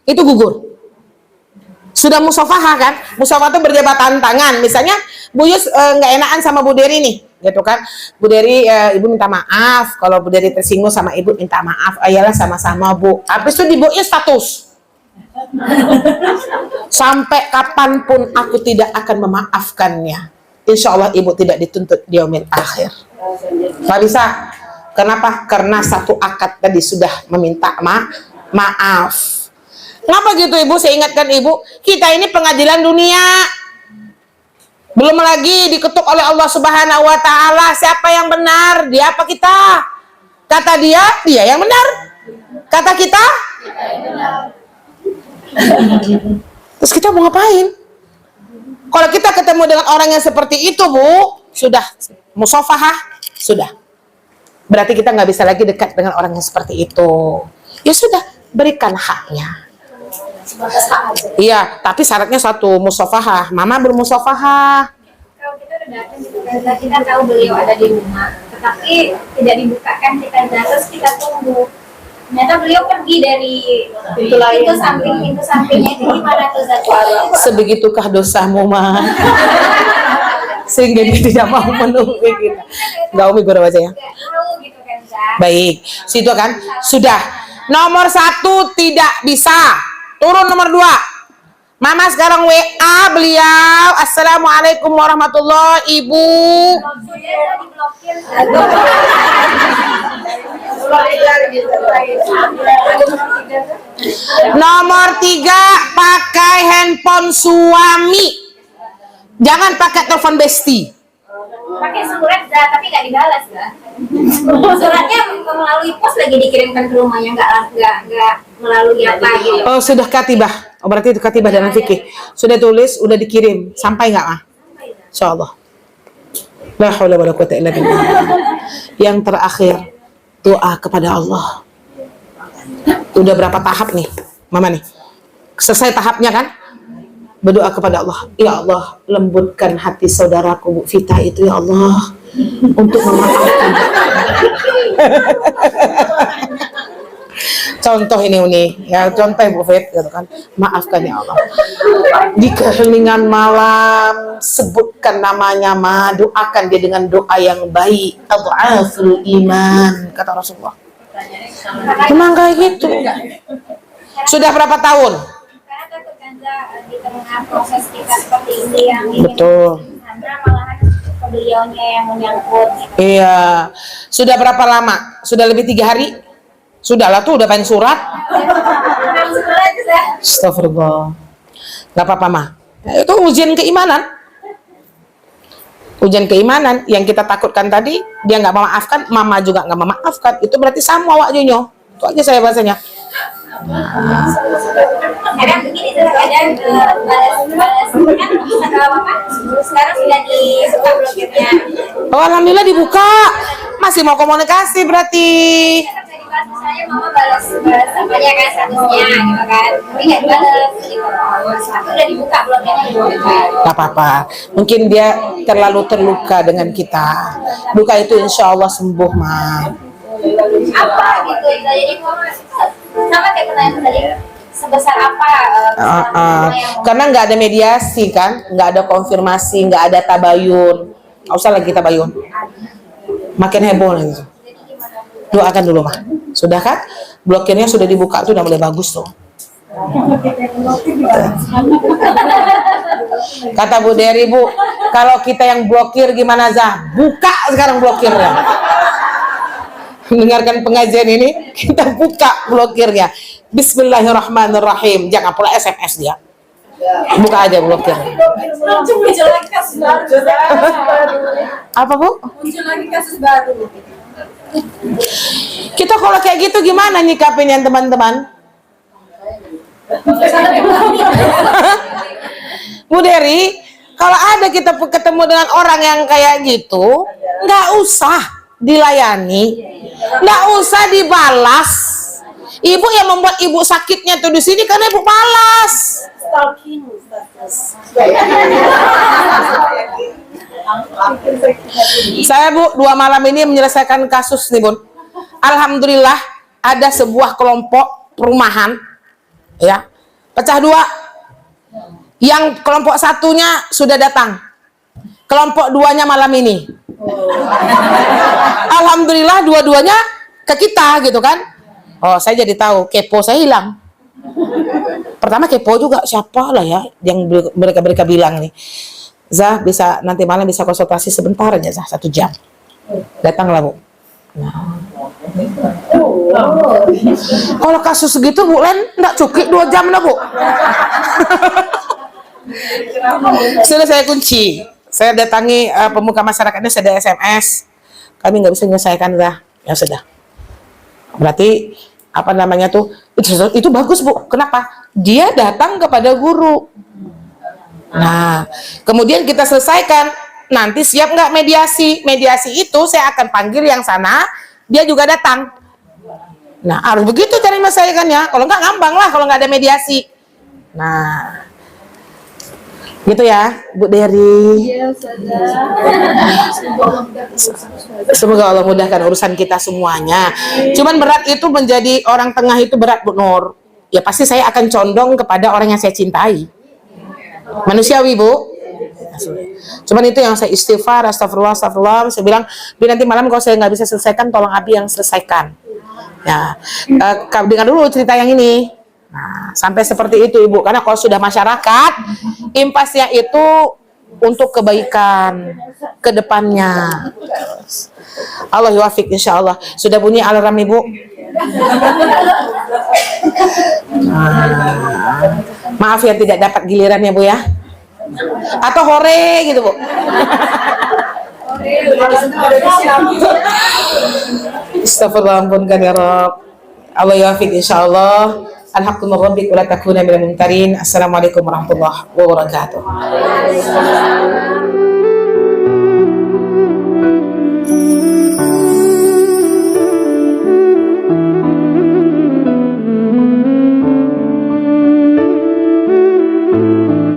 itu gugur. Sudah musafahah kan? Musafahah itu berjabatan tangan. Misalnya Bu Yus nggak enakan sama Bu Dery nih, gitu kan? Bu Dery, Ibu minta maaf. Kalau Bu Dery tersinggung sama Ibu minta maaf. Ayolah sama-sama Bu. Habis itu di Bu Yus status. Sampai kapanpun aku tidak akan memaafkannya. Insya Allah Ibu tidak dituntut di yaumil akhir. Nggak bisa. Kenapa? Karena satu akad tadi sudah meminta maaf. Ngapa gitu Ibu? Saya ingatkan Ibu, kita ini pengadilan dunia. Belum lagi diketuk oleh Allah Subhanahu wa taala, siapa yang benar? Dia apa kita? Kata dia yang benar. Kata kita? Terus kita mau ngapain? Kalau kita ketemu dengan orang yang seperti itu, Bu, sudah musafahah, sudah. Berarti kita nggak bisa lagi dekat dengan orang yang seperti itu. Ya sudah, berikan haknya. Iya, tapi syaratnya satu, musafahah. Mama bermusafahah. Kalau kita udah datang gitu kan, kita tahu beliau ada di rumah, tetapi tidak dibukakan, kita terus kita tunggu. Ternyata beliau pergi dari pintu sampingnya itu gimana tuh Zat? Sebegitukah dosamu, Ma? Sehingga dia tidak mau menunggu kita. Enggak, Umi baru aja ya. Gitu kan, Zat. Baik, situ kan sudah. Nomor 1 tidak bisa. Turun nomor 2. Mama sekarang WA beliau. Assalamualaikum warahmatullahi Ibu. Nomor 3, pakai handphone suami. Jangan pakai telepon besti. Pakai surat Zat, tapi nggak dibalas Zat. Suratnya melalui pos lagi dikirimkan ke rumahnya, nggak melalui apa gitu. Oh, sudah katibah. Oh, berarti itu katibah dalam fikih. Sudah tulis, udah dikirim. Sampai nggak, Ma? Insyaallah. La haula wala quwata illa billah. Yang terakhir, doa kepada Allah. Udah berapa tahap nih, Mama nih? Selesai tahapnya kan? Berdoa kepada Allah. Ya Allah, lembutkan hati saudaraku Bu Vita itu ya Allah, untuk memaafkan. Contoh ini ya, contoh Bu Fit gitu kan. Maafkan ya Allah. Di keheningan malam sebutkan namanya, Ma, doakan dia dengan doa yang baik. Adhaful iman, kata Rasulullah. Memang kayak gitu. Sudah berapa tahun? Karena takut kan Zat, di tengah proses kita seperti ini yang ingin Betul. Sandra malahan ke beliaunya yang menyangkut. Iya. Sudah berapa lama? Sudah lebih 3 hari? Sudahlah tuh, udah pengen surat. Astagfirullah. Gak apa-apa, Ma. Itu ujian keimanan. Ujian keimanan yang kita takutkan tadi, dia nggak memaafkan, Mama juga nggak memaafkan. Itu berarti sama awak junyo. Itu aja saya bahasanya. Kadang begini tuh, kadang balas kan apa? Sekarang sudah dibuka blokirnya. Oh, alhamdulillah dibuka. Masih mau komunikasi berarti. Misalnya Mama balas apanya kan statusnya gitu kan, tapi nggak dibalas gitu. Satu udah dibuka blokirnya dibuka. Gak apa-apa. Mungkin dia terlalu terluka dengan kita. Luka itu insya Allah sembuh, Ma. Apa gitu? Jadi Mama sama kayak pertanyaan tadi. Sebesar apa Karena nggak ada mediasi kan, nggak ada konfirmasi, nggak ada tabayun. Nggak usah lagi tabayun. Makin heboh gitu. Doakan dulu, Ma. Sudah kan? Blokirnya sudah dibuka tuh, udah mulai bagus tuh. Kata Bu Dery, Bu, kalau kita yang blokir gimana, Zah? Buka sekarang blokirnya. Mendengarkan pengajian ini, kita buka blokirnya. Bismillahirrahmanirrahim. Jangan pula SMS dia. Buka aja blokirnya. Muncul lagi kasus baru. Apa, Bu? Muncul lagi kasus baru. Kita kalau kayak gitu gimana nyikapinnya, teman-teman? Bu Dery, kalau ada kita ketemu dengan orang yang kayak gitu, nggak usah dilayani, nggak usah dibalas. Ibu yang membuat ibu sakitnya tuh di sini karena ibu balas. Saya, Bu, 2 malam ini menyelesaikan kasus nih, Bun. Alhamdulillah ada sebuah kelompok perumahan, ya, pecah 2. Yang kelompok satunya sudah datang, kelompok 2-nya malam ini. Alhamdulillah dua-duanya ke kita gitu kan. Oh, saya jadi tahu, kepo saya hilang. Pertama kepo juga, siapa lah ya yang mereka bilang nih, Zah bisa nanti malam bisa konsultasi sebentar aja, Zah, 1 jam. Datanglah, Bu. Kalau kasus segitu Bu Len enggak cukup 2 jam lah Bu. Sudah saya kunci. Saya datangi pemuka masyarakatnya, saya ada SMS. Kami nggak bisa menyelesaikan dah. Ya sudah. Berarti apa namanya tuh? Itu bagus Bu. Kenapa? Dia datang kepada guru. Nah, kemudian kita selesaikan. Nanti siap nggak mediasi? Mediasi itu saya akan panggil yang sana. Dia juga datang. Nah, harus begitu cara menyelesaikannya. Kalau nggak ngambang lah kalau nggak ada mediasi. Nah, gitu ya, Bu Dery. Iya, Ustazah. Semoga Allah mudahkan urusan kita semuanya. Cuman berat itu menjadi orang tengah itu berat Bu Nur. Ya pasti saya akan condong kepada orang yang saya cintai. Manusiawi Bu. Cuman itu yang saya istighfar, astagfirullah. Saya bilang, Bi nanti malam kalau saya nggak bisa selesaikan, tolong Abi yang selesaikan. Ya, dengar dulu cerita yang ini. Nah, sampai seperti itu Ibu, karena kalau sudah masyarakat, impasnya itu untuk kebaikan ke depannya. Allah yuwafiq insyaallah. Sudah bunyi alarm Ibu? Maaf ya tidak dapat giliran ya Bu ya. Atau hore gitu Bu. Astagfirullah, ampunkan ya Rabb. Allah yuwafiq insyaallah. Alhamdulillah rabbik wa la takuna minal mumtarin. Assalamualaikum warahmatullahi wabarakatuh.